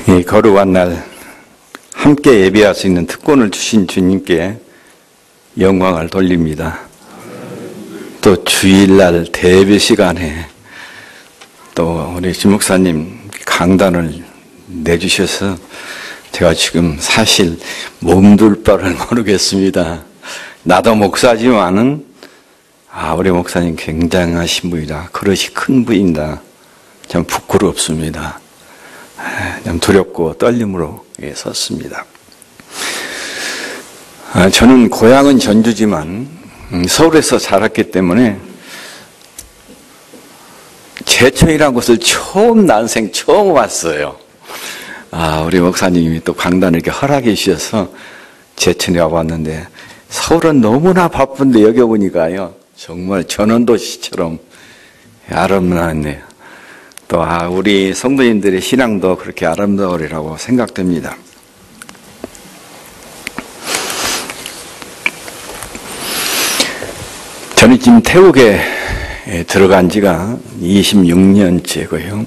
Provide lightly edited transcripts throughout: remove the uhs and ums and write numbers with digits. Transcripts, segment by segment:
이 거룩한 날 함께 예배할 수 있는 특권을 주신 주님께 영광을 돌립니다. 또 주일날 예배 시간에 또 우리 주 목사님 강단을 내주셔서 제가 지금 사실 몸둘 바를 모르겠습니다. 나도 목사지만은 우리 목사님 굉장하신 분이다. 그릇이 큰 분이다. 참 부끄럽습니다. 좀 두렵고 떨림으로 섰습니다. 저는 고향은 전주지만 서울에서 자랐기 때문에 제천이라는 곳을 난생 처음 왔어요. 우리 목사님이 또 강단을 이렇게 허락해 주셔서 제천에 와봤는데 서울은 너무나 바쁜데 여기 오니까요 정말 전원도시처럼 아름답네요. 또 우리 성도님들의 신앙도 그렇게 아름다우리라고 생각됩니다. 저는 지금 태국에 들어간 지가 26년째고요.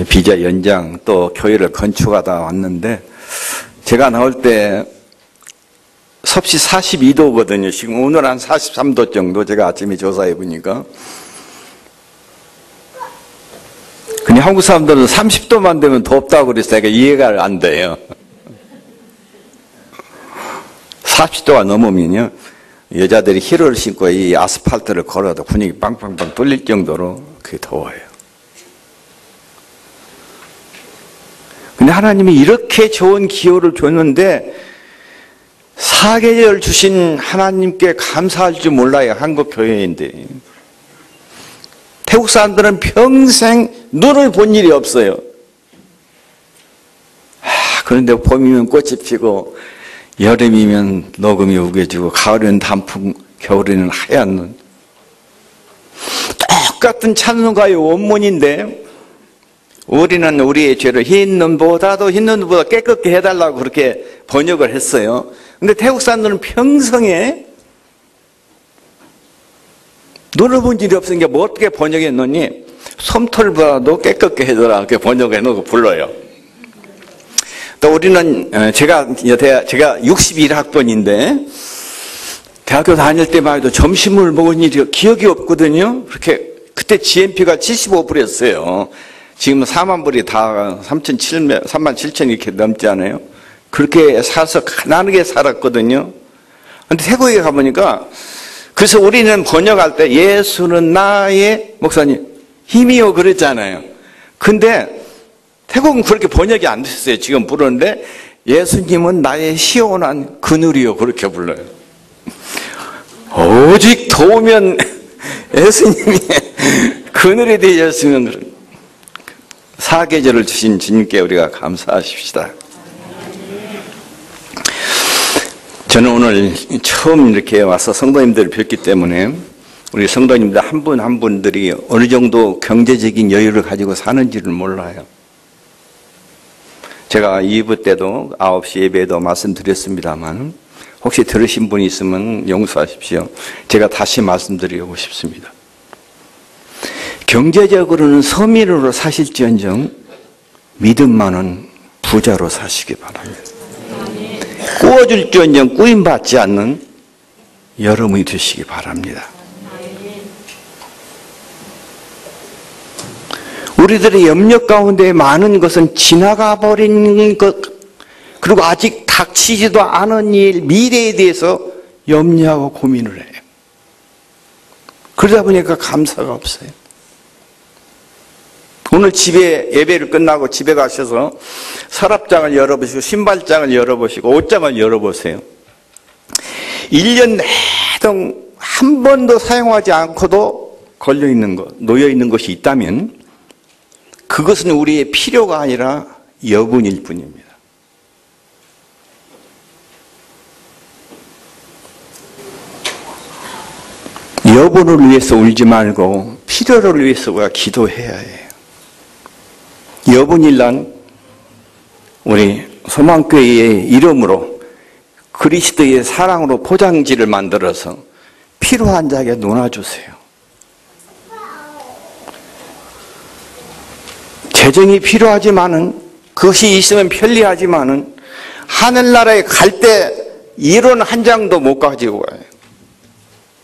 비자 연장 또 교회를 건축하다 왔는데 제가 나올 때 섭씨 42도거든요. 지금 오늘 한 43도 정도 제가 아침에 조사해 보니까. 근데 한국 사람들은 30도만 되면 덥다고 그랬어요. 이해가 안 돼요. 40도가 넘으면요 여자들이 힐을 신고 이 아스팔트를 걸어도 분위기 빵빵빵 뚫릴 정도로 그게 더워요. 근데 하나님이 이렇게 좋은 기호를 줬는데 사계절 주신 하나님께 감사할 줄 몰라요. 한국 교회인데. 태국 사람들은 평생 눈을 본 일이 없어요. 그런데 봄이면 꽃이 피고 여름이면 녹음이 우겨지고 가을에는 단풍, 겨울에는 하얀 눈. 똑같은 찬송가의 원문인데 우리는 우리의 죄를 흰 눈보다도 흰 눈보다 깨끗게 해달라고 그렇게 번역을 했어요. 근데 태국 사람들은 평생에 눈을 본 일이 없으니까 뭐 어떻게 번역했느니 솜털보다도 깨끗게 해줘라 이렇게 번역해 놓고 불러요. 또 우리는 제가 61학번인데 대학교 다닐 때만 해도 점심을 먹은 일이 기억이 없거든요. 그렇게 그때 GNP가 75불이었어요. 지금 4만 불이 다 3만 7천 이렇게 넘지 않아요? 그렇게 살아서 가난하게 살았거든요. 근데 태국에 가보니까 그래서 우리는 번역할 때 예수는 나의 목사님 힘이요 그랬잖아요. 근데 태국은 그렇게 번역이 안 됐어요. 지금 부르는데 예수님은 나의 시원한 그늘이요 그렇게 불러요. 오직 더우면 예수님이 그늘이 되셨으면 사계절을 주신 주님께 우리가 감사하십시다. 저는 오늘 처음 이렇게 와서 성도님들을 뵙기 때문에 우리 성도님들 한 분 한 분들이 어느 정도 경제적인 여유를 가지고 사는지를 몰라요. 제가 2부 때도 9시 예배에도 말씀드렸습니다만 혹시 들으신 분이 있으면 용서하십시오. 제가 다시 말씀드리고 싶습니다. 경제적으로는 서민으로 사실지언정 믿음만은 부자로 사시기 바랍니다. 꾸어줄지언정 꾸임받지 않는 여러분이 되시기 바랍니다. 우리들의 염려 가운데 많은 것은 지나가 버린 것 그리고 아직 닥치지도 않은 일 미래에 대해서 염려하고 고민을 해요. 그러다 보니까 감사가 없어요. 오늘 집에 예배를 끝나고 집에 가셔서 서랍장을 열어보시고 신발장을 열어보시고 옷장을 열어보세요. 1년 내동 한 번도 사용하지 않고도 걸려있는 것, 놓여있는 것이 있다면 그것은 우리의 필요가 아니라 여분일 뿐입니다. 여분을 위해서 울지 말고 필요를 위해서 우리가 기도해야 해요. 여분일란 우리 소망교회의 이름으로 그리스도의 사랑으로 포장지를 만들어서 필요한 자에게 나눠주세요. 재정이 필요하지만은 그것이 있으면 편리하지만은 하늘나라에 갈 때 이론 한 장도 못 가지고 가요.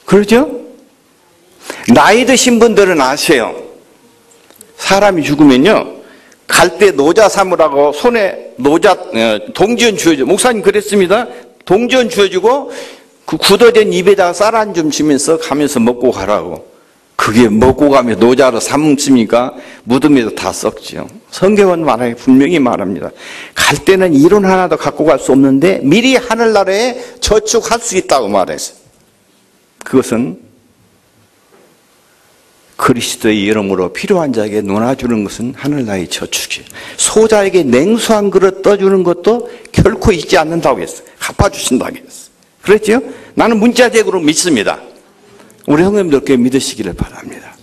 그러죠? 나이 드신 분들은 아세요. 사람이 죽으면요, 갈 때 노자 삼으라고 손에 노자, 동전 주어주고, 목사님 그랬습니다. 동전 주어주고, 그 굳어진 입에다가 쌀 한 줌 주면서 가면서 먹고 가라고. 그게 먹고 가면 노자로 삼습니까? 무덤에도 다 썩지요. 성경은 말하기 분명히 말합니다. 갈 때는 이론 하나도 갖고 갈 수 없는데 미리 하늘나라에 저축할 수 있다고 말했어요. 그것은 그리스도의 이름으로 필요한 자에게 논아주는 것은 하늘나라의 저축이에요. 소자에게 냉수 한 그릇 떠주는 것도 결코 잊지 않는다고 했어요. 갚아주신다고 했어요. 그랬죠? 나는 문자적으로 믿습니다. 우리 형님들께 믿으시기를 바랍니다.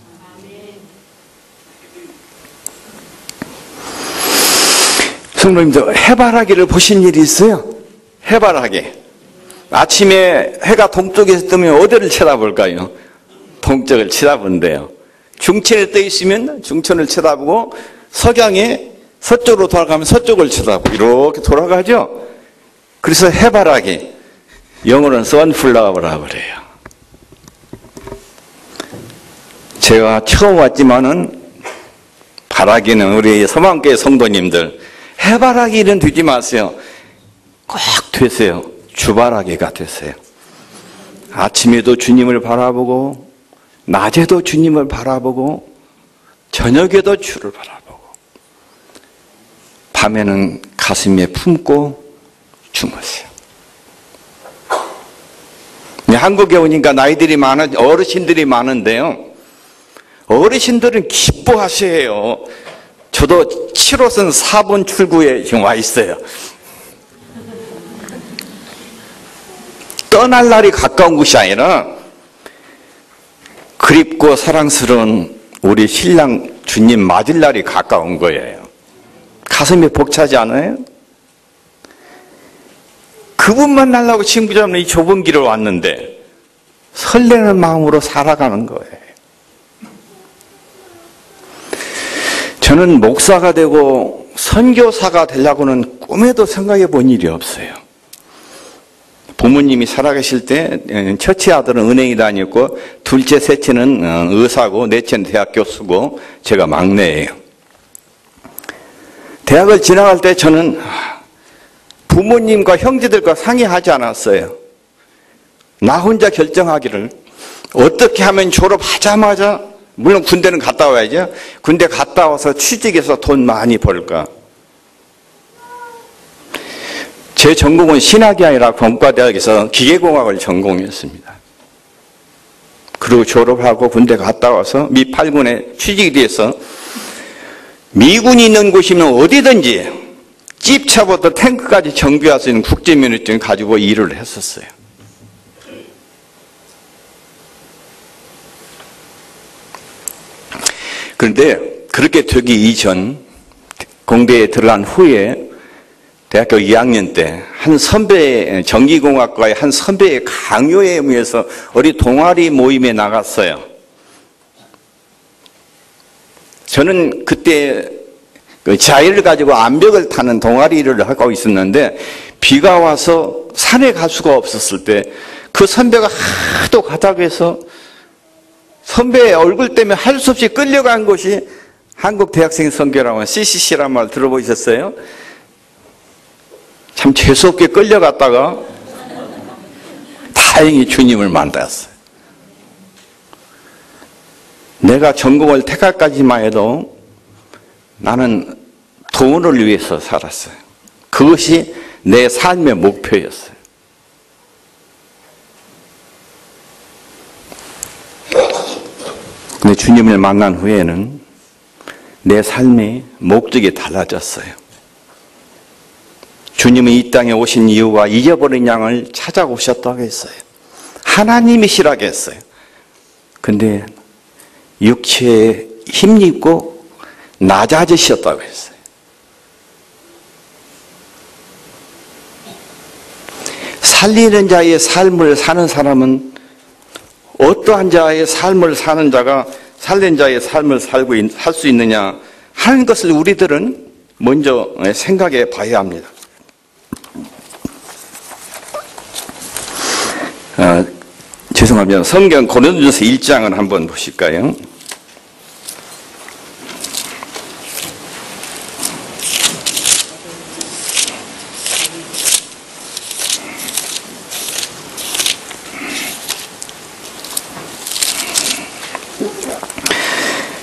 성도님들, 해바라기를 보신 일이 있어요? 해바라기. 아침에 해가 동쪽에서 뜨면 어디를 쳐다볼까요? 동쪽을 쳐다본대요. 중천에 떠 있으면 중천을 쳐다보고, 석양에 서쪽으로 돌아가면 서쪽을 쳐다보고 이렇게 돌아가죠. 그래서 해바라기, 영어로는 선플라워라고 그래요. 제가 처음 왔지만은 바라기는 우리 서방교회 성도님들, 해바라기는 되지 마세요. 꼭 되세요. 주바라기가 되세요. 아침에도 주님을 바라보고, 낮에도 주님을 바라보고, 저녁에도 주를 바라보고, 밤에는 가슴에 품고 주무세요. 한국에 오니까 나이들이 많은, 어르신들이 많은데요, 어르신들은 기뻐하셔요. 저도 7호선 4번 출구에 지금 와 있어요. 떠날 날이 가까운 것이 아니라 그립고 사랑스러운 우리 신랑 주님 맞을 날이 가까운 거예요. 가슴이 벅차지 않아요? 그분 만나려고 친구 잡는 이 좁은 길을 왔는데 설레는 마음으로 살아가는 거예요. 저는 목사가 되고 선교사가 되려고는 꿈에도 생각해 본 일이 없어요. 부모님이 살아계실 때 첫째 아들은 은행에 다녔고, 둘째, 셋째는 의사고, 넷째는 대학 교수고, 제가 막내예요. 대학을 지나갈 때 저는 부모님과 형제들과 상의하지 않았어요. 나 혼자 결정하기를, 어떻게 하면 졸업하자마자, 물론 군대는 갔다 와야죠. 군대 갔다 와서 취직해서 돈 많이 벌까. 제 전공은 신학이 아니라 공과대학에서 기계공학을 전공했습니다. 그리고 졸업하고 군대 갔다 와서 미 8군에 취직이 돼서 미군이 있는 곳이면 어디든지 집차부터 탱크까지 정비할 수 있는 국제면허증을 가지고 일을 했었어요. 그런데 그렇게 되기 이전, 공대에 들어간 후에 대학교 2학년 때 한 선배, 전기공학과의 한 선배의 강요에 의해서 우리 동아리 모임에 나갔어요. 저는 그때 그 자의를 가지고 암벽을 타는 동아리를 하고 있었는데, 비가 와서 산에 갈 수가 없었을 때 그 선배가 하도 가자고 해서 선배의 얼굴 때문에 할 수 없이 끌려간 것이 한국대학생 선교라고 CCC란 말 들어보셨어요? 참 재수없게 끌려갔다가 다행히 주님을 만났어요. 내가 전공을 택할까지만 해도 나는 돈을 위해서 살았어요. 그것이 내 삶의 목표였어요. 근데 주님을 만난 후에는 내 삶의 목적이 달라졌어요. 주님은 이 땅에 오신 이유가 잊어버린 양을 찾아오셨다고 했어요. 하나님이시라고 했어요. 근데 육체에 힘입고 낮아지셨다고 했어요. 살리는 자의 삶을 사는 사람은 어떠한 자의 삶을 사는 자가 살린 자의 삶을 살 수 있느냐 하는 것을 우리들은 먼저 생각해 봐야 합니다. 죄송합니다. 성경 고린도전서 1장을 한번 보실까요?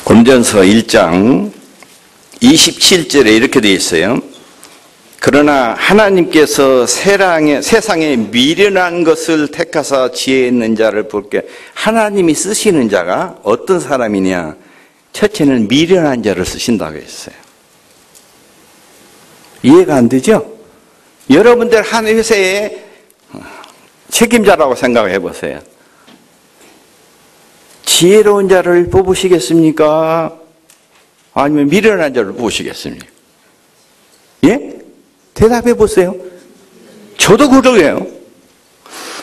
고린도전서 1장 27절에 이렇게 되어 있어요. 그러나 하나님께서 세상에 미련한 것을 택하사 지혜 있는 자를 볼게. 하나님이 쓰시는 자가 어떤 사람이냐? 첫째는 미련한 자를 쓰신다고 했어요. 이해가 안 되죠? 여러분들 한 회사의 책임자라고 생각해 보세요. 지혜로운 자를 뽑으시겠습니까? 아니면 미련한 자를 뽑으시겠습니까? 예? 대답해 보세요. 저도 그러게요.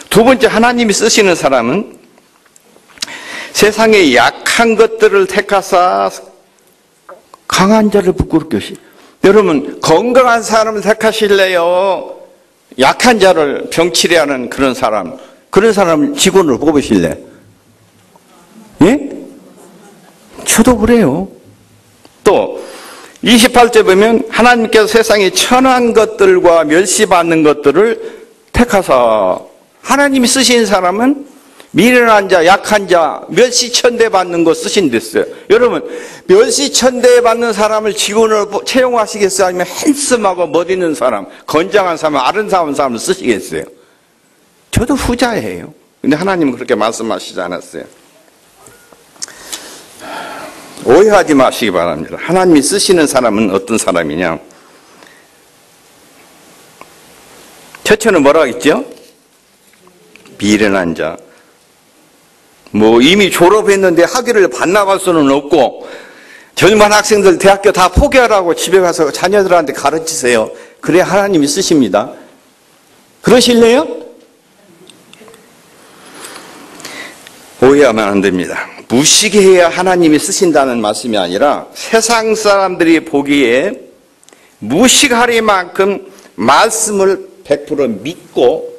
두 번째, 하나님이 쓰시는 사람은 세상의 약한 것들을 택하사 강한 자를 부끄럽게 하시. 여러분, 건강한 사람을 택하실래요? 약한 자를 병치레하는 그런 사람을 직원으로 뽑으실래요? 예? 저도 그래요. 또 28절 보면 하나님께서 세상에 천한 것들과 멸시받는 것들을 택하사. 하나님이 쓰신 사람은 미련한 자, 약한 자, 멸시천대받는 거 쓰신댔어요. 여러분, 멸시천대받는 사람을 직원으로 채용하시겠어요? 아니면 핸섬하고 멋있는 사람, 건장한 사람, 아름다운 사람을 쓰시겠어요? 저도 후자예요. 근데 하나님은 그렇게 말씀하시지 않았어요. 오해하지 마시기 바랍니다. 하나님이 쓰시는 사람은 어떤 사람이냐? 첫째는 뭐라고 했죠? 미련한 자. 이미 졸업했는데 학위를 반납할 수는 없고, 젊은 학생들 대학교 다 포기하라고 집에 가서 자녀들한테 가르치세요. 그래야 하나님이 쓰십니다. 그러실래요? 오해하면 안 됩니다. 무식해야 하나님이 쓰신다는 말씀이 아니라 세상 사람들이 보기에 무식하리만큼 말씀을 100% 믿고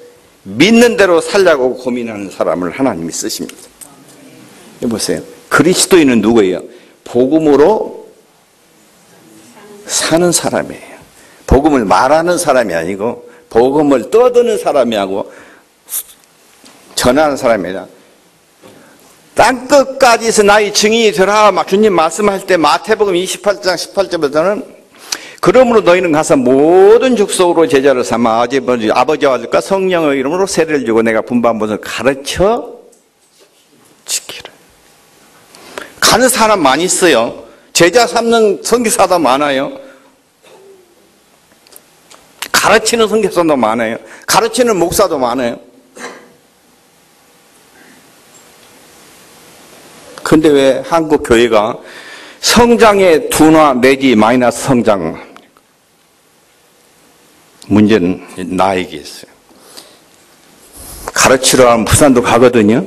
믿는 대로 살려고 고민하는 사람을 하나님이 쓰십니다. 보세요. 그리스도인은 누구예요? 복음으로 사는 사람이에요. 복음을 말하는 사람이 아니고 복음을 떠드는 사람이 하고 전하는 사람이다. 땅끝까지서 나의 증인이 되라 막 주님 말씀할 때 마태복음 28장 18절부터는 그러므로 너희는 가서 모든 족속으로 제자를 삼아 아버지와 아들과 성령의 이름으로 세례를 주고 내가 분부한 것을 가르쳐 지키라. 가는 사람 많이 있어요. 제자 삼는 선교사도 많아요. 가르치는 선교사도 많아요. 가르치는 목사도 많아요. 근데 왜 한국 교회가 성장의 둔화 내지 마이너스 성장? 문제는 나에게 있어요. 가르치러 하면 부산도 가거든요.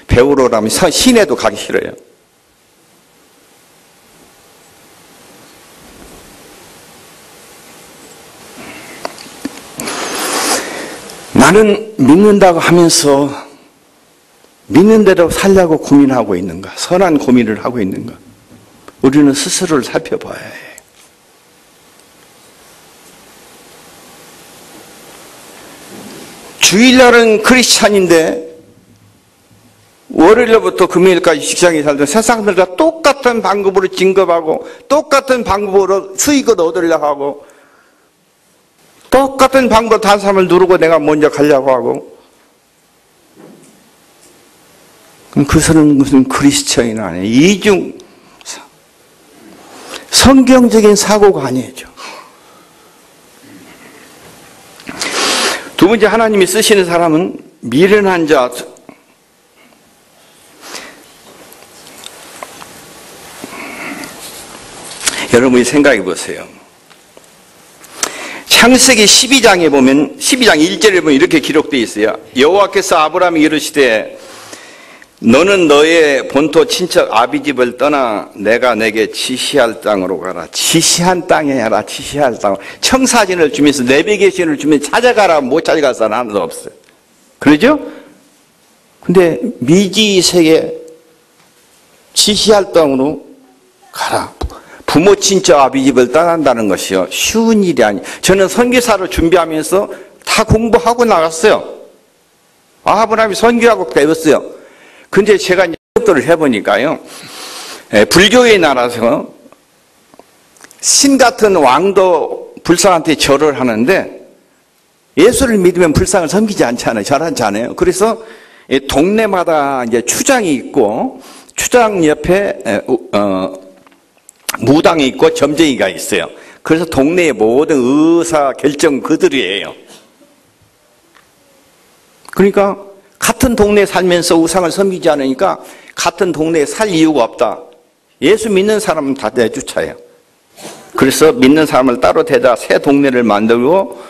배우러 하면 시내도 가기 싫어요. 나는 믿는다고 하면서 믿는 대로 살려고 고민하고 있는가? 선한 고민을 하고 있는가? 우리는 스스로를 살펴봐야 해요. 주일날은 크리스찬인데 월요일부터 금요일까지 직장에 살던 세상들과 똑같은 방법으로 진급하고 똑같은 방법으로 수익을 얻으려고 하고 똑같은 방법으로 다른 사람을 누르고 내가 먼저 가려고 하고 그럼 그 사람은 무슨 크리스천이 아니에요. 이중 성경적인 사고가 아니죠. 두 번째, 하나님이 쓰시는 사람은 미련한 자. 여러분이 생각해 보세요. 창세기 12장에 보면 12장 1절에 보면 이렇게 기록되어 있어요. 여호와께서 아브라함에게 이르시되 너는 너의 본토 친척 아비집을 떠나 내가 내게 지시할 땅으로 가라. 지시한 땅에 가라. 지시할 땅. 청사진을 주면서 내비게이션을 주면서 찾아가라. 못 찾아갈 사람 하나도 없어요. 그러죠? 근데 미지세계 지시할 땅으로 가라. 부모 친척 아비집을 떠난다는 것이요, 쉬운 일이 아니에요. 저는 선교사로 준비하면서 다 공부하고 나갔어요. 아브라함이 선교하고 배웠어요. 근데 제가 이제 공부를 해보니까요, 불교의 나라에서 신 같은 왕도 불상한테 절을 하는데 예수를 믿으면 불상을 섬기지 않잖아요. 절하지 않아요. 그래서 동네마다 이제 추장이 있고 추장 옆에 무당이 있고 점쟁이가 있어요. 그래서 동네의 모든 의사 결정 그들이에요. 그러니까 같은 동네에 살면서 우상을 섬기지 않으니까 같은 동네에 살 이유가 없다. 예수 믿는 사람은 다 내쫓아요. 그래서 믿는 사람을 따로 대다 새 동네를 만들고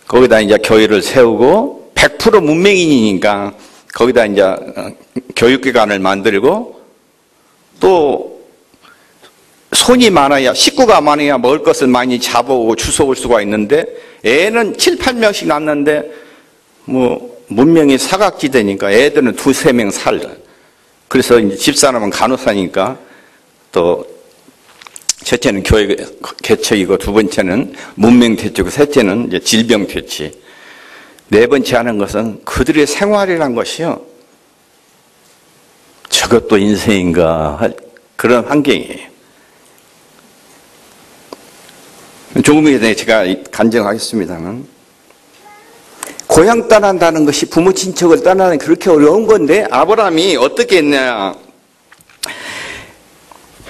거기다 이제 교회를 세우고 100% 문맹인이니까 거기다 이제 교육기관을 만들고 또 손이 많아야, 식구가 많아야 먹을 것을 많이 잡아오고 주워올 수가 있는데 애는 7, 8명씩 낳는데 뭐 문명이 사각지대니까 애들은 2, 3명 살다. 그래서 이제 집사람은 간호사니까 또 첫째는 교회 개척이고 두 번째는 문명 퇴치고 셋째는 이제 질병 퇴치. 네 번째 하는 것은 그들의 생활이란 것이요, 저것도 인생인가 할 그런 환경이에요. 조금 전에 제가 간증하겠습니다만, 고향 떠난다는 것이 부모 친척을 떠나는 그렇게 어려운 건데 아브라함이 어떻게 했냐.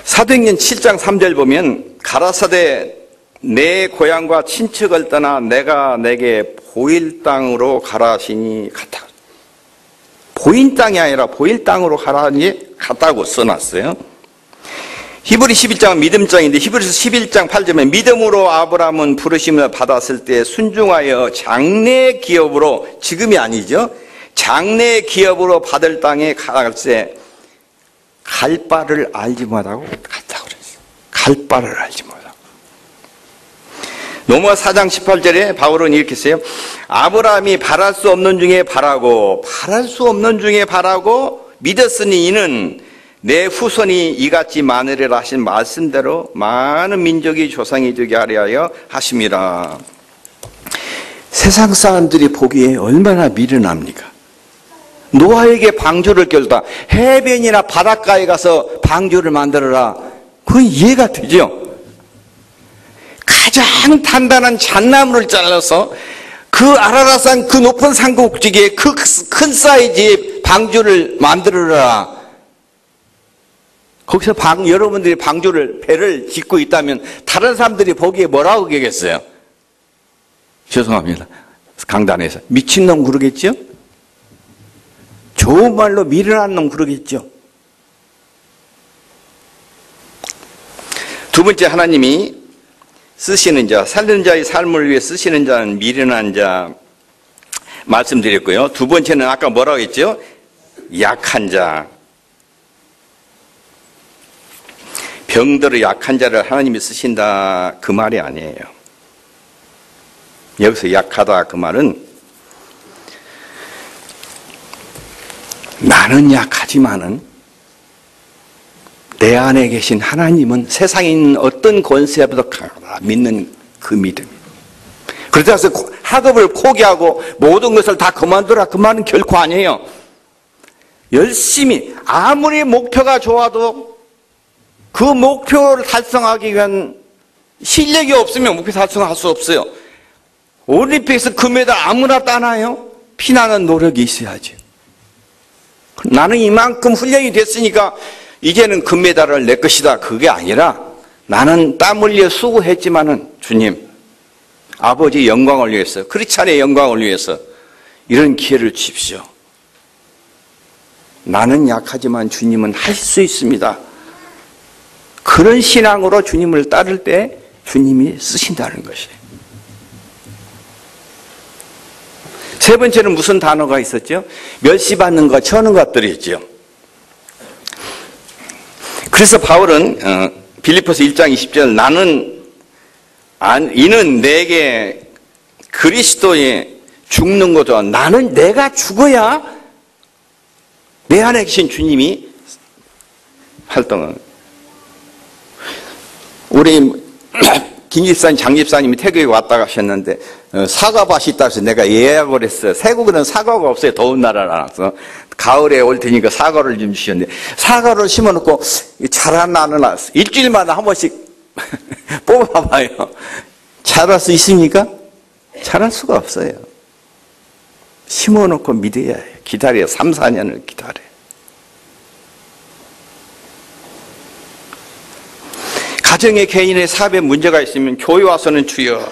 사도행전 7장 3절 보면 가라사대 내 고향과 친척을 떠나 내가 내게 보일 땅으로 가라 하시니 갔다. 보인 땅이 아니라 보일 땅으로 가라니 갔다고 써놨어요. 히브리 11장은 믿음장인데 히브리서 11장 8절에 믿음으로 아브라함은 부르심을 받았을 때 순종하여 장래 기업으로, 지금이 아니죠, 장래 기업으로 받을 땅에 갈새 갈 바를 알지 못하고 갔다고 그랬어요. 갈 바를 알지 못하고. 로마 4장 18절에 바울은 이렇게 써요. 아브라함이 바랄 수 없는 중에 바라고 믿었으니 이는 내 후손이 이같이 많으리라 하신 말씀대로 많은 민족이 조상이 되게 하려 하여 하심이라. 세상 사람들이 보기에 얼마나 미련합니까? 노아에게 방주를 껴주다. 해변이나 바닷가에 가서 방주를 만들어라. 그건 이해가 되죠? 가장 단단한 잣나무를 잘라서 그 아라라산 그 높은 산꼭지기에 그 큰 사이즈의 방주를 만들어라. 거기서 여러분들이 배를 짓고 있다면 다른 사람들이 보기에 뭐라고 그러겠어요? 죄송합니다. 강단에서. 미친놈 그러겠죠? 좋은 말로 미련한 놈 그러겠죠? 두 번째, 하나님이 쓰시는 자, 살는 자의 삶을 위해 쓰시는 자는 미련한 자 말씀드렸고요. 두 번째는 아까 뭐라고 했죠? 약한 자. 병들어 약한 자를 하나님이 쓰신다, 그 말이 아니에요. 여기서 약하다 그 말은 나는 약하지만은 내 안에 계신 하나님은 세상에 있는 어떤 권세보다 강하다 믿는 그 믿음. 그래서 학업을 포기하고 모든 것을 다 그만두라, 그 말은 결코 아니에요. 열심히, 아무리 목표가 좋아도 그 목표를 달성하기 위한 실력이 없으면 목표 달성할 수 없어요. 올림픽에서 금메달 아무나 따나요? 피나는 노력이 있어야지. 나는 이만큼 훈련이 됐으니까 이제는 금메달을 내 것이다, 그게 아니라 나는 땀 흘려 수고했지만은 주님, 아버지 영광을 위해서, 크리스찬의 영광을 위해서 이런 기회를 주십시오. 나는 약하지만 주님은 할 수 있습니다. 그런 신앙으로 주님을 따를 때 주님이 쓰신다는 것이에요. 세 번째는 무슨 단어가 있었죠? 멸시받는 것, 저는 것들이 있죠. 그래서 바울은 빌립보서 1장 20절 이는 내게 그리스도에 죽는 거죠. 내가 죽어야 내 안에 계신 주님이 활동을. 우리 김 집사님, 장 집사님이 태국에 왔다 가셨는데 사과밭이 있다고 해서 내가 예약을 했어요. 태국에는 사과가 없어요. 더운 나라라서. 가을에 올 테니까 사과를 좀 주셨는데 사과를 심어놓고 자라나는 일주일마다 한 번씩 뽑아봐요. 자랄 수 있습니까? 자랄 수가 없어요. 심어놓고 믿어야 해요. 기다려요. 3, 4년을 기다려요. 가정의 개인의 사업에 문제가 있으면 교회 와서는 주여.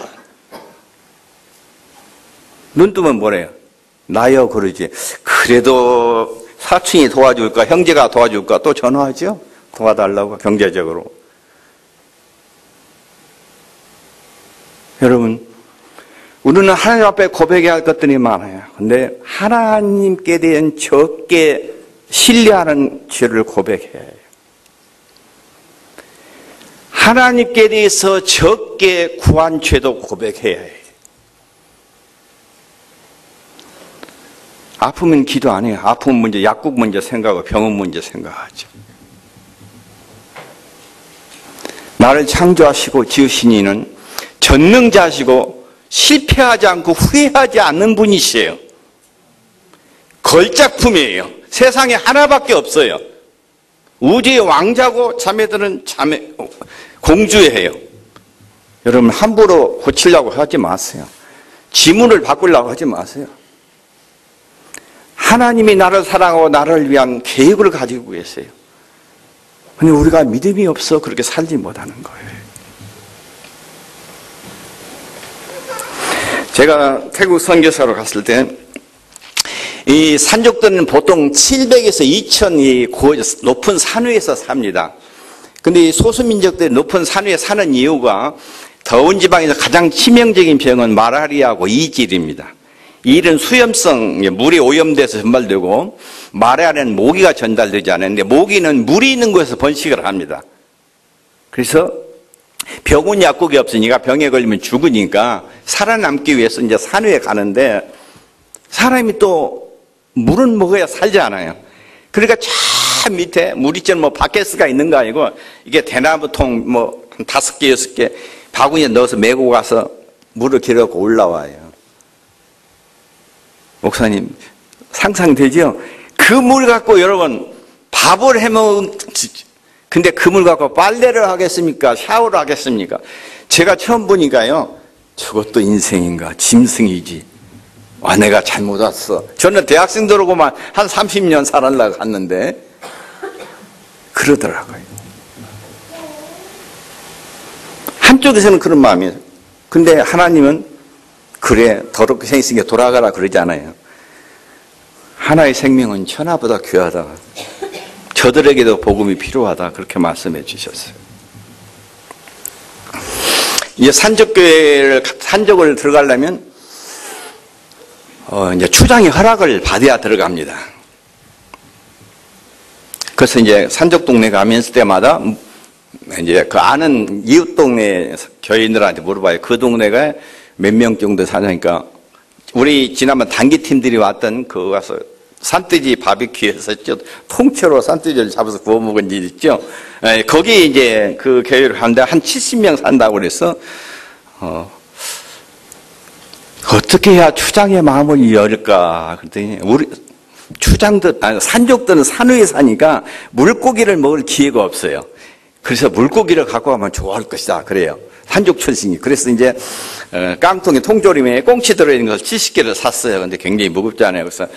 눈 뜨면 뭐래요? 나여 그러지. 그래도 사촌이 도와줄까 형제가 도와줄까 또 전화하죠. 도와달라고 경제적으로. 여러분 우리는 하나님 앞에 고백해야 할 것들이 많아요. 근데 하나님께 대한 적게 신뢰하는 죄를 고백해야 해요. 하나님께 대해서 적게 구한 죄도 고백해야 해요. 아프면 기도 안 해요. 아프면 먼저 약국 먼저 생각하고 병원 먼저 생각하죠. 나를 창조하시고 지으신 이는 전능자시고 실패하지 않고 후회하지 않는 분이시에요. 걸작품이에요. 세상에 하나밖에 없어요. 우주의 왕자고 자매들은 공주예요. 여러분 함부로 고치려고 하지 마세요. 지문을 바꾸려고 하지 마세요. 하나님이 나를 사랑하고 나를 위한 계획을 가지고 계세요. 근데 우리가 믿음이 없어 그렇게 살지 못하는 거예요. 제가 태국 선교사로 갔을 때 이 산족들은 보통 700에서 2000이 높은 산 위에서 삽니다. 근데 이 소수민족들이 높은 산 위에 사는 이유가 더운 지방에서 가장 치명적인 병은 마라리아하고 이질입니다. 이는 수염성, 물이 오염돼서 전달되고 마라리아는 모기가 전달되지 않는데 모기는 물이 있는 곳에서 번식을 합니다. 그래서 병원 약국이 없으니까 병에 걸리면 죽으니까 살아남기 위해서 이제 산 위에 가는데 사람이 또 물은 먹어야 살잖아요. 그러니까 저 밑에 물이처럼 뭐 바켓스가 있는 거 아니고 이게 대나무통 뭐 한 5개, 6개 바구니에 넣어서 메고 가서 물을 길어갖고 올라와요. 목사님 상상되죠? 그 물 갖고 여러분 밥을 해먹은 근데 그 물 갖고 빨래를 하겠습니까? 샤워를 하겠습니까? 제가 처음 보니까요 저것도 인생인가 짐승이지. 와 내가 잘못 왔어. 저는 대학생들하고만 한 30년 살아나가 갔는데 그러더라고요. 한쪽에서는 그런 마음이에요. 근데 하나님은 그래 더럽게 생겼으니까 돌아가라 그러잖아요. 하나의 생명은 천하보다 귀하다. 저들에게도 복음이 필요하다. 그렇게 말씀해 주셨어요. 이제 산적을 들어가려면 이제 추장의 허락을 받아야 들어갑니다. 그래서 이제 산적 동네 가면서 때마다 이제 그 아는 이웃 동네 교인들한테 물어봐요. 그 동네가 몇 명 정도 사냐니까 우리 지난번 단기팀들이 왔던 그 가서 산돼지 바비큐 했었죠. 통째로 산돼지를 잡아서 구워 먹은 일 있죠. 거기 이제 그 교회를 하는데 한 70명 산다고 그래서 어떻게 해야 추장의 마음을 열까? 그랬더니 우리 산족들은 산 위에 사니까 물고기를 먹을 기회가 없어요. 그래서 물고기를 갖고 가면 좋아할 것이다. 그래요. 산족 출신이. 그래서 이제 깡통에 통조림에 꽁치 들어있는 것을 70개를 샀어요. 근데 굉장히 무겁잖아요. 그래서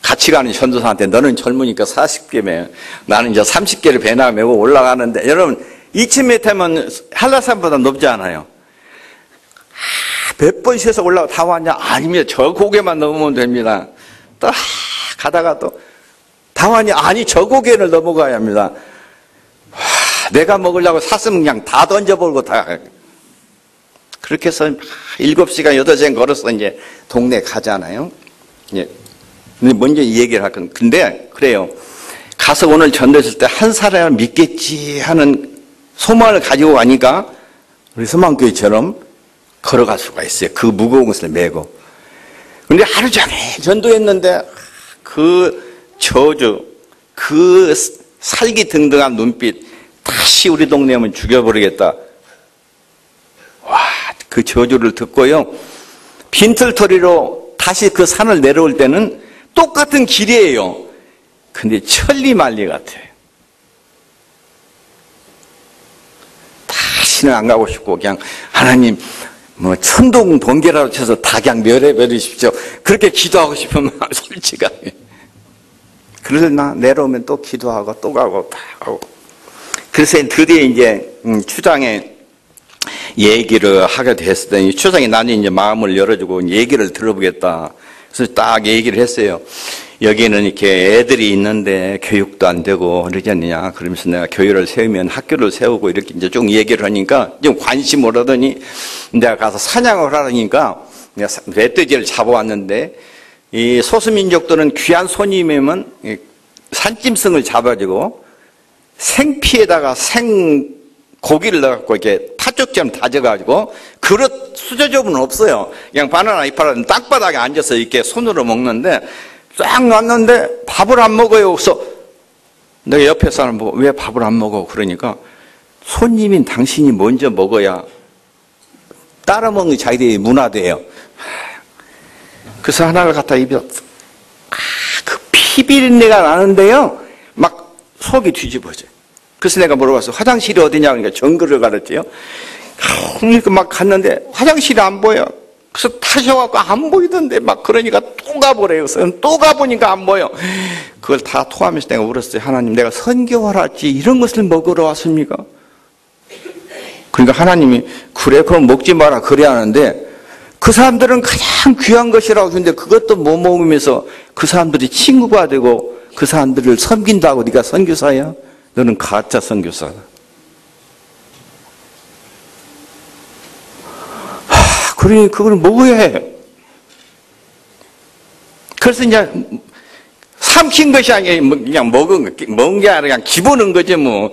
같이 가는 전도사한테 너는 젊으니까 40개면 나는 이제 30개를 배나 메고 올라가는데 여러분 2000m면 한라산보다 높지 않아요. 몇 번 쉬어서 올라가 다 왔냐? 아니면 저 고개만 넘으면 됩니다. 또 가다가 또 다 왔냐? 아니 저 고개를 넘어가야 합니다. 내가 먹으려고 샀으면 그냥 다 던져버리고 다 그렇게 해서 7시간 8시간 걸어서 이제 동네 가잖아요. 예. 근데 먼저 이 얘기를 할 건 근데 그래요. 가서 오늘 전도했을 때 한 사람을 믿겠지 하는 소망을 가지고 가니까 우리 소망교회처럼 걸어갈 수가 있어요. 그 무거운 것을 메고. 근데 하루 종일 전도했는데 그 저주, 그 살기등등한 눈빛, 다시 우리 동네 오면 죽여버리겠다. 와, 그 저주를 듣고요. 빈털터리로 다시 그 산을 내려올 때는 똑같은 길이에요. 근데 천리만리 같아요. 다시는 안 가고 싶고 그냥 하나님 뭐 천둥 번개라도 쳐서 다 그냥 멸해버리십시오. 그렇게 기도하고 싶으면 솔직하게. 그러나 내려오면 또 기도하고 또 가고 다 가고. 그래서 드디어 이제 추장에 얘기를 하게 됐더니 추장이 나는 이제 마음을 열어주고 얘기를 들어보겠다. 그래서 딱 얘기를 했어요. 여기는 이렇게 애들이 있는데 교육도 안 되고 그러지 않느냐. 그러면서 내가 교회를 세우면 학교를 세우고 이렇게 이제 좀 얘기를 하니까 좀 관심을 하더니 내가 가서 사냥을 하라니까 내가 멧돼지를 잡아왔는데 이 소수민족들은 귀한 손님이면 산짐승을 잡아주고 생피에다가 생고기를 넣어갖고 이렇게 팥죽처럼 다져가지고 그릇 수저접은 없어요. 그냥 바나나 이파라는 땅바닥에 앉아서 이렇게 손으로 먹는데 쫙 놨는데 밥을 안 먹어요. 그래서 내가 옆에 사람 보고 왜 밥을 안 먹어? 그러니까 손님인 당신이 먼저 먹어야 따라 먹는 자기들이 문화돼요. 그래서 하나를 갖다 입에 그 피비린내가 나는데요. 막 속이 뒤집어져요. 그래서 내가 물어봤어. 화장실이 어디냐? 그러니까 정글을 가르쳐요. 그러니까 막 갔는데 화장실이 안 보여. 그래서 타셔갖고 안 보이던데 막 그러니까 또 가보래요. 그래서 또 가보니까 안 보여. 그걸 다 토하면서 내가 울었어요. 하나님, 내가 선교하러 왔지 이런 것을 먹으러 왔습니까? 그러니까 하나님이 그래 그럼 먹지 마라 그래 하는데 그 사람들은 가장 귀한 것이라고 하는데 그것도 못 먹으면서 그 사람들이 친구가 되고 그 사람들을 섬긴다고 네가 선교사야? 너는 가짜 선교사다. 그러니 그걸 먹어야 해. 그래서 이제 삼킨 것이 아니라 그냥 먹은 게 아니라 그냥 기본인 거지 뭐.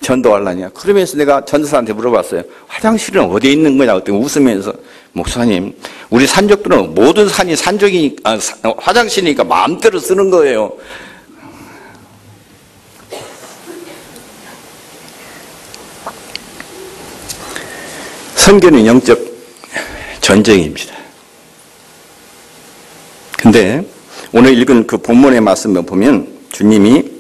전도하려냐. 그러면서 내가 전도사한테 물어봤어요. 화장실은 어디에 있는 거냐고 그랬더니 웃으면서 목사님, 우리 산적들은 모든 산이 화장실이니까 마음대로 쓰는 거예요. 선교는 영적 전쟁입니다. 근데 오늘 읽은 그 본문의 말씀을 보면 주님이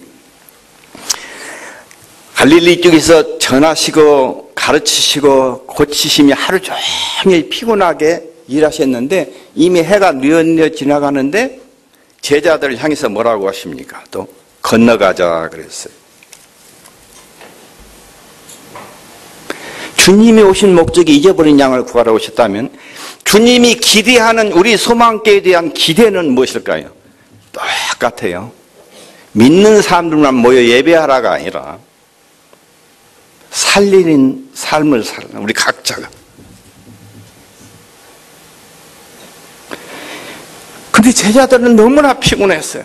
갈릴리 쪽에서 전하시고 가르치시고 고치심이 하루 종일 피곤하게 일하셨는데 이미 해가 뉘엿뉘엿 지나가는데 제자들을 향해서 뭐라고 하십니까? 또 건너가자 그랬어요. 주님이 오신 목적이 잊어버린 양을 구하러 오셨다면 주님이 기대하는 우리 소망교회에 대한 기대는 무엇일까요? 똑같아요. 믿는 사람들만 모여 예배하라가 아니라 살리는 삶을 살는 우리 각자가. 근데 제자들은 너무나 피곤했어요.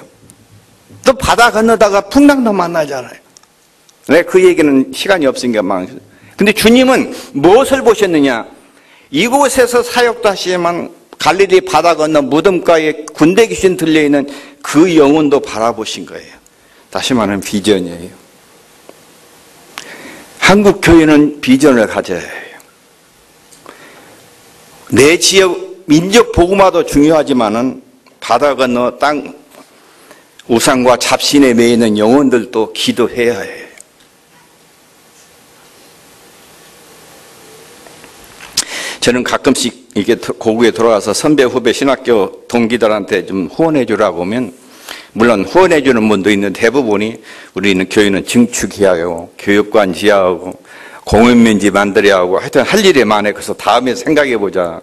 또 바다 건너다가 풍랑도 만나잖아요. 네, 그 얘기는 시간이 없으니까 망했어요. 근데 주님은 무엇을 보셨느냐? 이곳에서 사역도 하시지만 갈릴리 바다 건너 무덤가에 군대 귀신 들려있는 그 영혼도 바라보신 거예요. 다시 말하면 비전이에요. 한국 교회는 비전을 가져야 해요. 내 지역 민족 복음화도 중요하지만은 바다 건너 땅 우상과 잡신에 매이는 영혼들도 기도해야 해요. 저는 가끔씩 이게 고국에 돌아가서 선배 후배 신학교 동기들한테 좀 후원해 주라고 하면 물론 후원해 주는 분도 있는데 대부분이 우리는 교회는 증축해야 하고 교육관 지어야 하고 공연면지 만들어야 하고 하여튼 할 일이 많아요. 그래서 다음에 생각해 보자.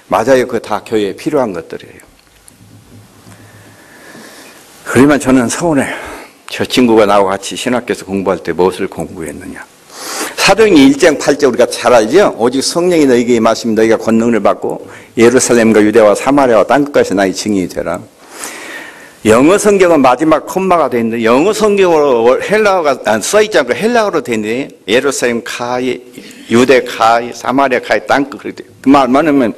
맞아요. 그거 다 교회에 필요한 것들이에요. 그러면 저는 서운해요. 저 친구가 나하고 같이 신학교에서 공부할 때 무엇을 공부했느냐. 사도행전 1장 8절 우리가 잘 알죠? 오직 성령이 너희에게 임하시면 너희가 권능을 받고 예루살렘과 유대와 사마리아와 땅끝까지 나의 증인이 되라. 영어 성경은 마지막 콤마가 돼 있는데 영어 성경으로 헬라어가 써있지 않고 헬라어로 돼 있는데 예루살렘 카이, 유대 카이, 사마리아 카이 땅끝 그렇게 그 말은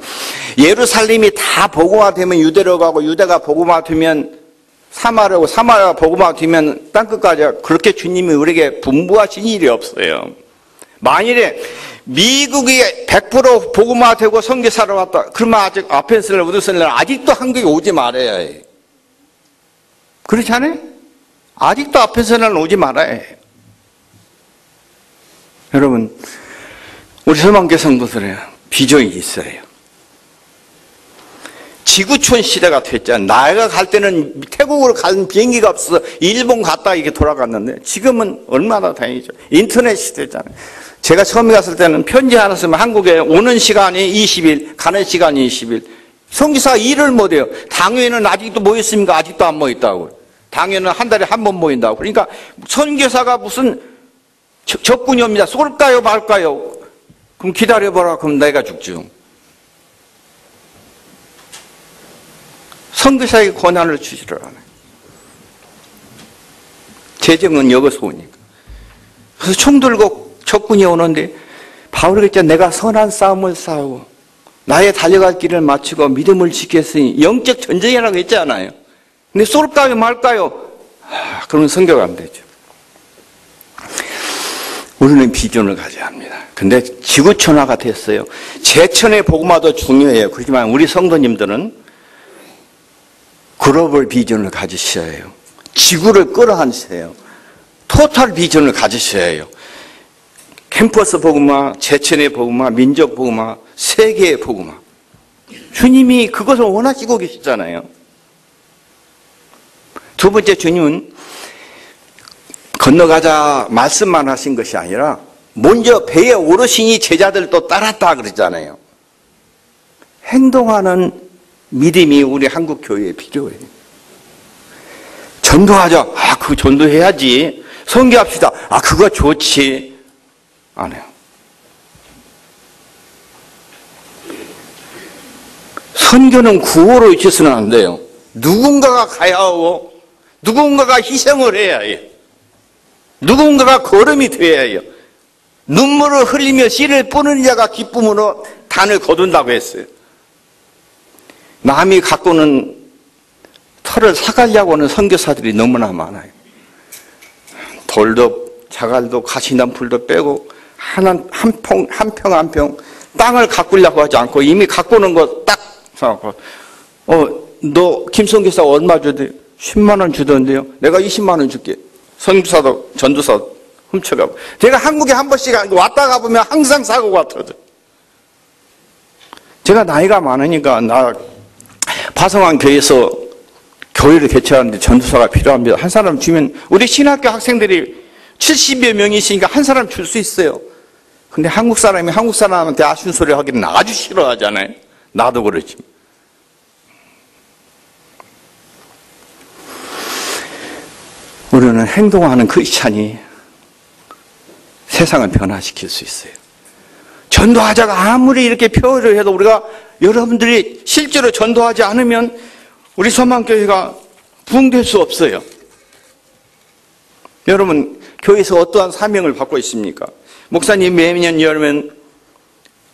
예루살렘이 다 복음화되면 유대로 가고 유대가 복음화되면 사마리아고 사마리아가 복음화되면 땅끝까지 그렇게 주님이 우리에게 분부하신 일이 없어요. 만일에 미국이 100% 복음화되고 선교사로 왔다 그러면 아직 아펜셀러 우드셀러 아직도 한국에 오지 말아야 해. 그렇지 않아요? 아직도 앞에서는 오지 말아야 해요. 여러분, 우리 서만교 성도들의 비전이 있어요. 지구촌 시대가 됐잖아요. 나이가 갈 때는 태국으로 가는 비행기가 없어서 일본 갔다 이렇게 돌아갔는데 지금은 얼마나 다행이죠. 인터넷 시대잖아요. 제가 처음에 갔을 때는 편지 하나 쓰면 한국에 오는 시간이 20일, 가는 시간이 20일. 선교사가 일을 못해요. 당회는 아직도 모였습니까? 아직도 안 모였다고. 당회는 한 달에 한 번 모인다고. 그러니까 선교사가 무슨 적군이 옵니다. 쏠까요 말까요? 그럼 기다려봐라. 그럼 내가 죽죠. 선교사에게 권한을 주지를 않아요. 재정은 여기서 오니까. 그래서 총 들고 적군이 오는데 바울이 그랬잖아요. 내가 선한 싸움을 싸우고 나의 달려갈 길을 마치고 믿음을 지켰으니 영적 전쟁이라고 했잖아요. 근데 쏠까요 말까요? 그러면 선교가 안 되죠. 우리는 비전을 가져야 합니다. 근데 지구촌화가 됐어요. 제천의 복음화도 중요해요. 그렇지만 우리 성도님들은 글로벌 비전을 가지셔야 해요. 지구를 끌어안으셔야 해요. 토탈 비전을 가지셔야 해요. 캠퍼스 복음화, 제천의 복음화, 민족 복음화, 세계의 복음화. 주님이 그것을 원하시고 계시잖아요. 두 번째, 주님은 건너가자 말씀만 하신 것이 아니라 먼저 배에 오르시니 제자들도 따랐다 그랬잖아요. 행동하는 믿음이 우리 한국 교회에 필요해요. 전도하자. 그거 전도해야지. 선교합시다. 그거 좋지. 안 해요. 선교는 구호로 있어서는 안 돼요. 누군가가 가야 하고 누군가가 희생을 해야 해요. 누군가가 걸음이 되어야 해요. 눈물을 흘리며 씨를 뿌는 자가 기쁨으로 단을 거둔다고 했어요. 남이 가꾸는 털을 사가려고 하는 선교사들이 너무나 많아요. 돌도 자갈도 가시덤불도 빼고 한 평 땅을 가꾸려고 하지 않고 이미 가꾸는 거 딱 사갖고 너 김선교사 얼마 주대? 10만 원 주던데요. 내가 20만 원 줄게. 선교사도 전도사도 훔쳐가고. 제가 한국에 한 번씩 왔다 가보면 항상 사고가 터져. 제가 나이가 많으니까 나 파성한 교회에서 교회를 개최하는데 전도사가 필요합니다. 한 사람 주면 우리 신학교 학생들이 70여 명이 있으니까 한 사람 줄 수 있어요. 근데 한국 사람이 한국 사람한테 아쉬운 소리 하기는 아주 싫어하잖아요. 나도 그렇지. 우리는 행동하는 크리스찬이 세상을 변화시킬 수 있어요. 전도하자가 아무리 이렇게 표현을 해도 우리가 여러분들이 실제로 전도하지 않으면 우리 서만교회가 부흥될 수 없어요. 여러분 교회에서 어떠한 사명을 받고 있습니까? 목사님 매년 열면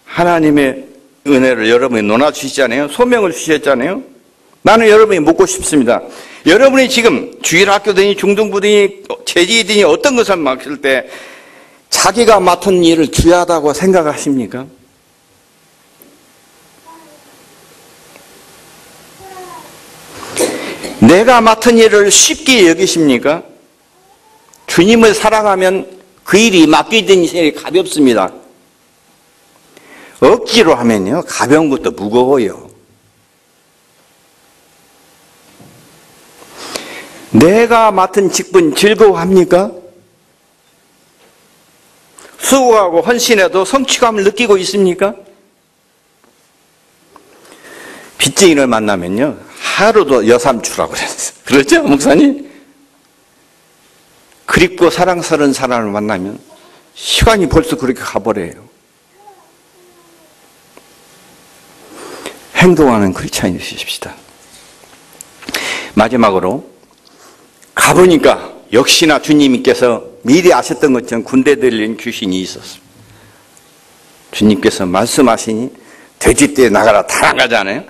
하나님의 은혜를 여러분이 나눠주시잖아요. 소명을 주셨잖아요. 나는 여러분이 묻고 싶습니다. 여러분이 지금 주일학교든지 중등부든지 재직이든지 어떤 것을 맡을 때 자기가 맡은 일을 귀하다고 생각하십니까? 내가 맡은 일을 쉽게 여기십니까? 주님을 사랑하면 그 일이 맡기던 일이 가볍습니다. 억지로 하면요 가벼운 것도 무거워요. 내가 맡은 직분 즐거워합니까? 수고하고 헌신해도 성취감을 느끼고 있습니까? 빚쟁이를 만나면요 하루도 여삼추라고 그랬어요. 그렇죠 목사님? 그립고 사랑스러운 사람을 만나면 시간이 벌써 그렇게 가버려요. 행동하는 크리스찬이 되십시다. 마지막으로 가보니까 역시나 주님께서 미리 아셨던 것처럼 군대 들린 귀신이 있었습니다. 주님께서 말씀하시니 돼지떼 나가라 다 나가잖아요.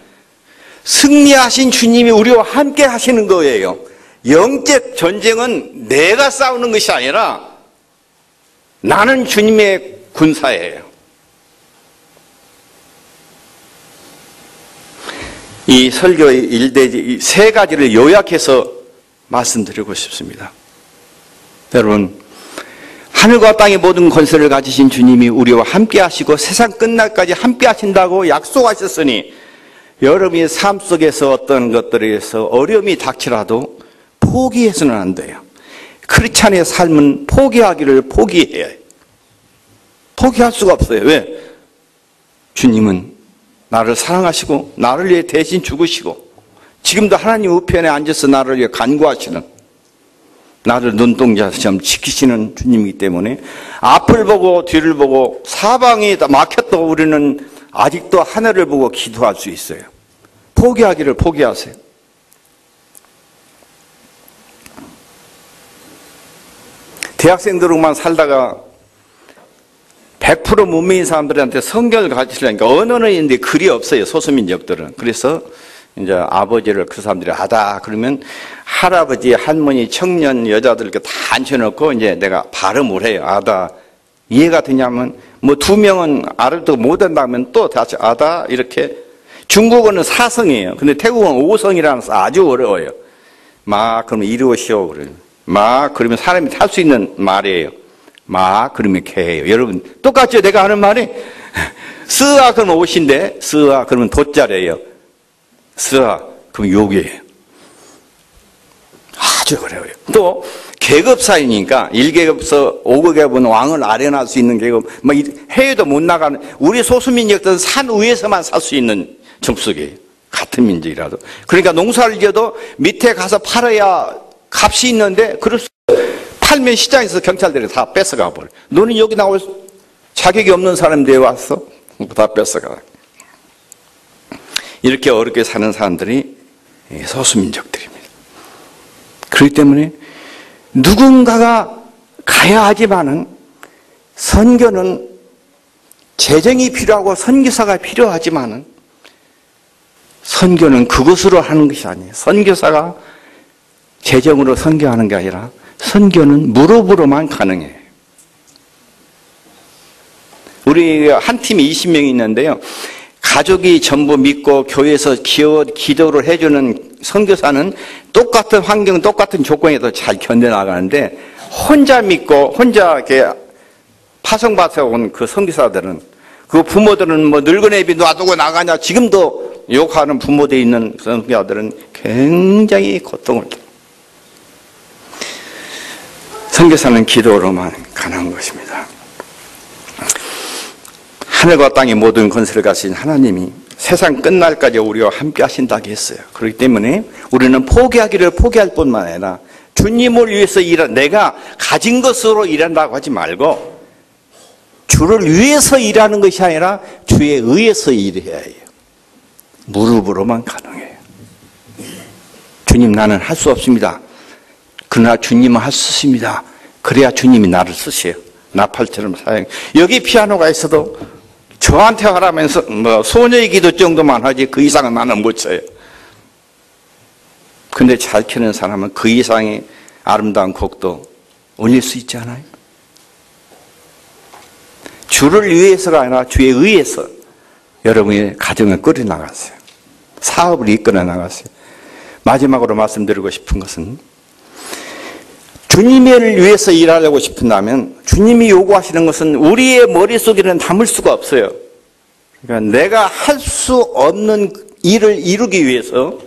승리하신 주님이 우리와 함께 하시는 거예요. 영적 전쟁은 내가 싸우는 것이 아니라 나는 주님의 군사예요. 이 설교의 일대 세 가지를 요약해서 말씀드리고 싶습니다. 여러분, 하늘과 땅의 모든 권세를 가지신 주님이 우리와 함께 하시고 세상 끝날까지 함께 하신다고 약속하셨으니 여러분의 삶 속에서 어떤 것들에 의해서 어려움이 닥치라도 포기해서는 안 돼요. 크리스찬의 삶은 포기하기를 포기해야 해요. 포기할 수가 없어요. 왜? 주님은 나를 사랑하시고 나를 위해 대신 죽으시고 지금도 하나님 우편에 앉아서 나를 위해 간구하시는, 나를 눈동자처럼 지키시는 주님이기 때문에 앞을 보고 뒤를 보고 사방이 다 막혔다고 우리는 아직도 하늘을 보고 기도할 수 있어요. 포기하기를 포기하세요. 대학생들로만 살다가 100% 문명인 사람들한테 성경을 가르치려니까 언어는 있는데 글이 없어요. 소수민족들은. 그래서 이제 아버지를 그 사람들이 하다 그러면 할아버지, 할머니, 청년, 여자들 이렇게 다 앉혀놓고 이제 내가 발음을 해요. 아다. 이해가 되냐면 뭐 2명은 알아도 못한다면 또 다시 아다 이렇게. 중국어는 4성이에요. 근데 태국어는 5성이라서 아주 어려워요. 마 그러면 이루어시오 그래요. 마 그러면 사람이 탈 수 있는 말이에요. 마 그러면 개예요. 여러분 똑같죠? 내가 하는 말이 스아 그러면 옷인데 스아 그러면 돛자래요. 스아 그러면 욕이에요. 아주 어려워요. 또 계급사이니까 1계급서 5계급은 왕을 아련할 수 있는 계급, 뭐 해외도 못 나가는, 우리 소수민족들은 산 위에서만 살 수 있는 접속이에요. 같은 민족이라도. 그러니까 농사를 지어도 밑에 가서 팔아야 값이 있는데 그럴 수 팔면 시장에서 경찰들이 다 뺏어가 버려. 너는 여기 나올 자격이 없는 사람들이 왔어? 다 뺏어가. 이렇게 어렵게 사는 사람들이 소수민족들입니다. 그렇기 때문에 누군가가 가야 하지만은 선교는 재정이 필요하고 선교사가 필요하지만은 선교는 그것으로 하는 것이 아니에요. 선교사가 재정으로 선교하는 게 아니라 선교는 무릎으로만 가능해요. 우리 한 팀이 20명이 있는데요. 가족이 전부 믿고 교회에서 기도를 해주는 선교사는 똑같은 환경, 똑같은 조건에도 잘 견뎌나가는데 혼자 믿고 혼자 이렇게 파송받아 온 그 선교사들은, 그 부모들은 뭐 늙은 애비 놔두고 나가냐 지금도 욕하는 부모들 있는 선교사들은 굉장히 고통을 겪어요. 선교사는 기도로만 가능한 것입니다. 하늘과 땅의 모든 권세를 가진 하나님이 세상 끝날까지 우리와 함께 하신다고 했어요. 그렇기 때문에 우리는 포기하기를 포기할 뿐만 아니라 주님을 위해서 내가 가진 것으로 일한다고 하지 말고 주를 위해서 일하는 것이 아니라 주에 의해서 일해야 해요. 무릎으로만 가능해요. 주님, 나는 할 수 없습니다. 그러나 주님은 할 수 있습니다. 그래야 주님이 나를 쓰세요. 나팔처럼 사용. 여기 피아노가 있어도 저한테 하라면서 뭐 소녀의 기도 정도만 하지 그 이상은 나는 못 쳐요. 근데 잘 켜는 사람은 그 이상의 아름다운 곡도 올릴 수 있지 않아요? 주를 위해서가 아니라 주에 의해서 여러분의 가정을 끌어 나갔어요. 사업을 이끌어 나갔어요. 마지막으로 말씀드리고 싶은 것은 주님을 위해서 일하려고 싶은다면 주님이 요구하시는 것은 우리의 머릿속에는 담을 수가 없어요. 그러니까 내가 할 수 없는 일을 이루기 위해서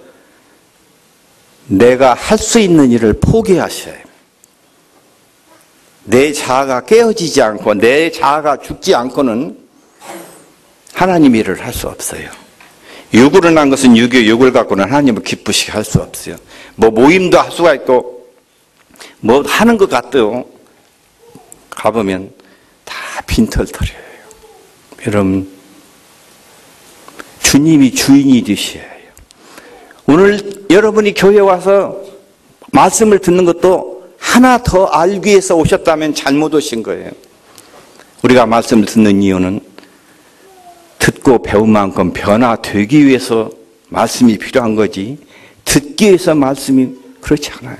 내가 할 수 있는 일을 포기하셔야 해요. 내 자아가 깨어지지 않고 내 자아가 죽지 않고는 하나님 일을 할 수 없어요. 육으로 난 것은 육을 갖고는 하나님을 기쁘시게 할 수 없어요. 뭐 모임도 할 수가 있고 뭐 하는 것 같아요. 가보면 다 빈털털이에요. 여러분, 주님이 주인이 되셔야 해요. 오늘 여러분이 교회 와서 말씀을 듣는 것도 하나 더 알기 위해서 오셨다면 잘못 오신 거예요. 우리가 말씀을 듣는 이유는 듣고 배운 만큼 변화되기 위해서 말씀이 필요한 거지, 듣기 위해서 말씀이 그렇지 않아요.